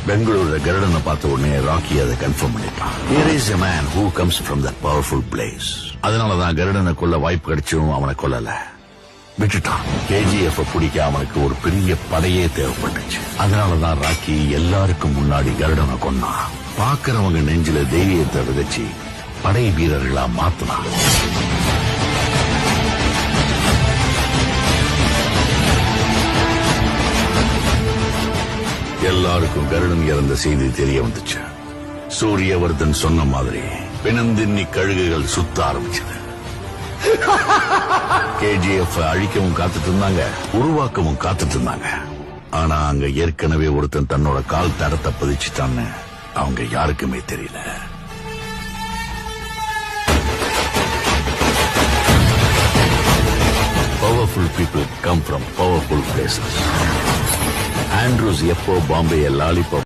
பெங்களூர்ல கருடனை பார்த்த உடனே ராக்கி அதை கன்ஃபார்ம் பண்ணிட்டான். Here is a man who comes from that powerful place. அதனாலதான் கருடனை கொல்ல வாய்ப்பு கிடைச்சும் அவனை கொல்லல, விட்டுட்டான். KGF பிடிக்க அவனுக்கு ஒரு பெரிய படையே தேவைப்பட்டுச்சு. அதனாலதான் ராக்கி எல்லாருக்கும் முன்னாடி கருடனை கொன்னான். பாக்குறவங்க நெஞ்சில தைரியத்தை விதைச்சு படை வீரர்களா மாத்தினான். எல்லாருக்கும் கருடன் இறந்த செய்தி தெரிய வந்துச்சு. சூரியவர்தன் சொன்ன மாதிரி பிணந்தின்னி கழுகுகள் சுத்த ஆரம்பிச்சது. KGF அழிக்கவும் காத்துட்டு இருந்தாங்க, உருவாக்கவும் காத்துட்டு இருந்தாங்க. ஆனா அங்க ஏற்கனவே ஒருத்தன் தன்னோட கால் தடத்தை பதிச்சுட்டான்னு அவங்க யாருக்குமே தெரியல. Powerful people come from powerful places. Andrews எப்போ பாம்பே லாலிபாப்